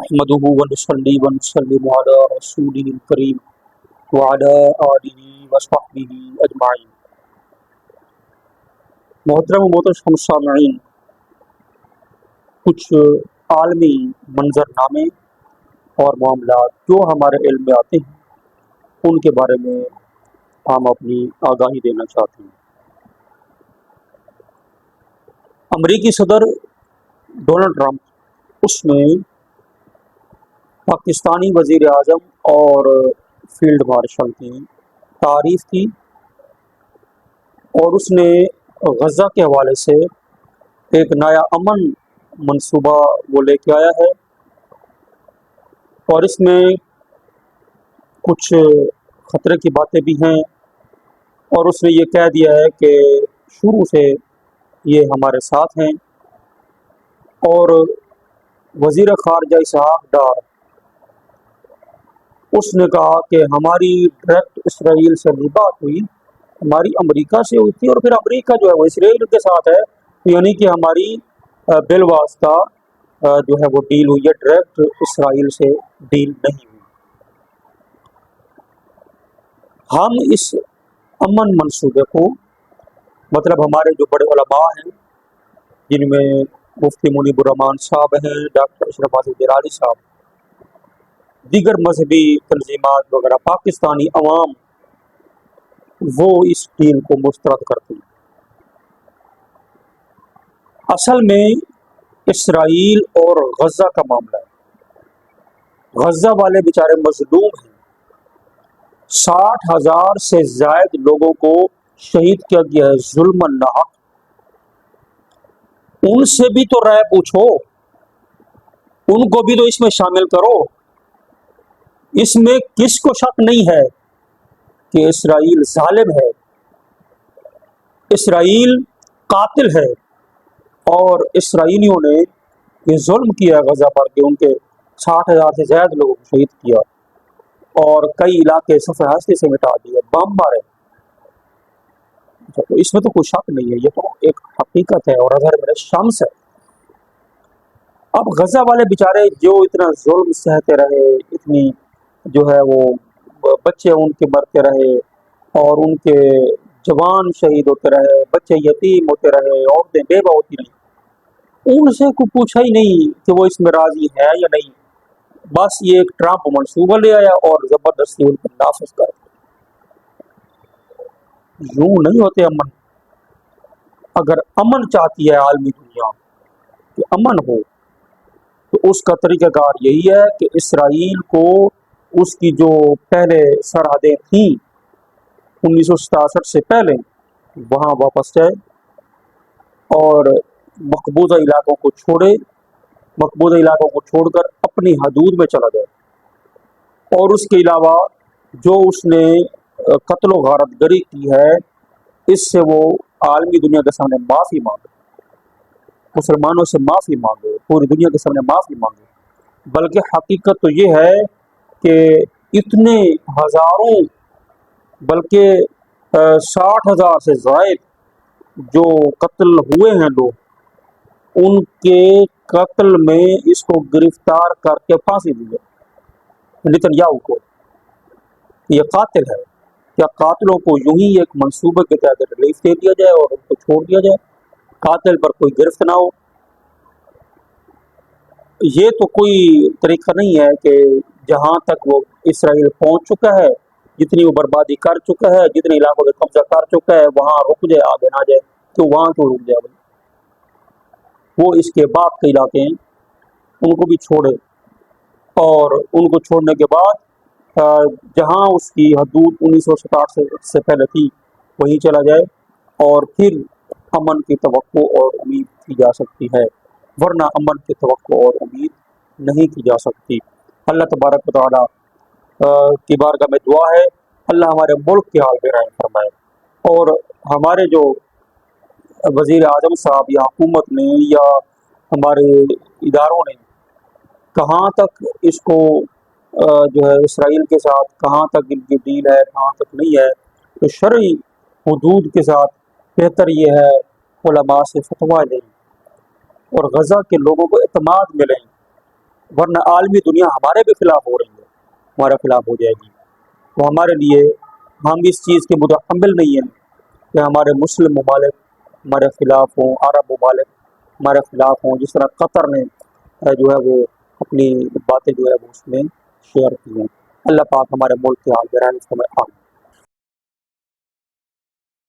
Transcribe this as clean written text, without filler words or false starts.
नहमदुहु व नुसल्ली व नुसल्लिमु अला रसूलिहिल करीम व अला आलिहि व सहबिहि अजमाइन। मोहतरम मोहतरम सामईन, कुछ आलमी मंजरनामे और मामलात जो हमारे इल्म में आते हैं उनके बारे में हम अपनी आगाही देना चाहते हैं। अमरीकी सदर डोनाल्ड ट्रंप उसने पाकिस्तानी वज़ीर आज़म और फील्ड मार्शल की तारीफ़ की और उसने गज़ा के हवाले से एक नया अमन मंसूबा वो लेके आया है और इसमें कुछ ख़तरे की बातें भी हैं और उसने ये कह दिया है कि शुरू से ये हमारे साथ हैं। और वज़ीर ख़ारजा इसहाक़ डार उसने कहा कि हमारी डायरेक्ट इसराइल से नहीं बात हुई, हमारी अमेरिका से हुई थी और फिर अमेरिका जो है वो इसराइल के साथ है, यानी कि हमारी बिलवास्ता जो है वो डील हुई है, डायरेक्ट इसराइल से डील नहीं हुई। हम इस अमन मंसूबे को मतलब हमारे जो बड़े उलमा हैं जिनमें मुफ्ती मुनीबुर रहमान साहब हैं, डॉक्टर अशरफ आसिफ जलाली साहब, दीगर मजहबी तंजीमात वगैरह, पाकिस्तानी अवाम, वो इस डील को मुस्तरद करती हैं। असल में इसराइल और गज़ा का मामला है। गज़ा वाले बेचारे मजलूम हैं, 60,000 से ज़ायद लोगों को शहीद किया गया है जुल्मन नाहक। उनसे भी तो राय पूछो, उनको भी तो इसमें शामिल करो। इसमें किसको शक नहीं है कि इसराइल जालिम है, इसराइल कातिल है और इसराइलियों ने ये जुल्म किया गज़ा पर कि उनके 60,000 से ज़्यादा लोगों को शहीद किया और कई इलाके सफ़े हस्ती से मिटा दिए, बम मारे। तो इसमें तो कोई शक नहीं है, ये तो एक हकीकत है और अज़हर मेरे शम्स है। अब गज़ा वाले बेचारे जो इतना जुल्म सहते रहे, इतनी जो है वो बच्चे उनके मरते रहे और उनके जवान शहीद होते रहे, बच्चे यतीम होते रहे, औरतें बेवा होती रही, उनसे कोई पूछा ही नहीं कि वो इसमें राजी है या नहीं। बस ये एक ट्रंप मंसूबा ले आया और ज़बरदस्ती उन पर नाफिज कर। यूं नहीं होते अमन। अगर अमन चाहती है आलमी दुनिया कि अमन हो तो उसका तरीक़ाकार यही है कि इसराइल को उसकी जो पहले सरहदें थी 1967 से पहले वहाँ वापस जाए और मकबूजा इलाकों को छोड़े, मकबूजा इलाकों को छोड़कर अपनी हदूद में चला जाए। और उसके अलावा जो उसने कत्ल गारतगरी की है, इससे वो आलमी दुनिया के सामने माफ़ी मांगे, मुसलमानों से माफ़ी मांगे, पूरी दुनिया के सामने माफ़ी मांगे। बल्कि हकीकत तो ये है कि इतने हज़ारों बल्कि 60,000 से ज़ायद जो कत्ल हुए हैं लोग, उनके कत्ल में इसको गिरफ्तार करके फांसी दी है नेतन्याहू को। ये कातिल है। क्या कातिलों को यूं ही एक मंसूबे के तहत रिलीफ दे दिया जाए और उनको छोड़ दिया जाए, कातिल पर कोई गिरफ्त ना हो? ये तो कोई तरीका नहीं है कि जहाँ तक वो इसराइल पहुँच चुका है, जितनी वो बर्बादी कर चुका है, जितने इलाकों पे कब्जा कर चुका है, वहाँ रुक जाए, आगे ना जाए। तो वहाँ क्यों रुक जाए भाई? वो इसके बाप के इलाके हैं, उनको भी छोड़े और उनको छोड़ने के बाद जहाँ उसकी हदूद 1967 से पहले थी वहीं चला जाए और फिर अमन की तवक्को और उम्मीद की जा सकती है, वरना अमन की तवक्को और उम्मीद नहीं की जा सकती। अल्लाह तबारक व तआला की बारगाह में दुआ है, अल्लाह हमारे मुल्क के हाल में रहम फरमाए और हमारे जो वज़ीर आज़म साहब या हुकूमत ने या हमारे इदारों ने कहाँ तक इसको जो है इसराइल के साथ कहाँ तक इनकी डील है, कहाँ तक नहीं है, तो शरई हुदूद के साथ बेहतर ये है उलमा से फतवा लें और गज़ा के लोगों को इत्मीनान मिले ورنہ عالمی دنیا ہمارے بھی خلاف ہو رہی ہے، ہمارے خلاف ہو جائے گی۔ تو ہمارے لیے ہم اس چیز کے متحمل نہیں ہیں کہ ہمارے مسلم ممالک ہمارے خلاف ہوں، عرب ممالک ہمارے خلاف ہوں، جس طرح قطر نے جو ہے وہ اپنی باتیں جو ہے وہ اس میں شیئر کی ہیں۔ اللہ پاک ہمارے ملک کے حال میں رحم فرمائے۔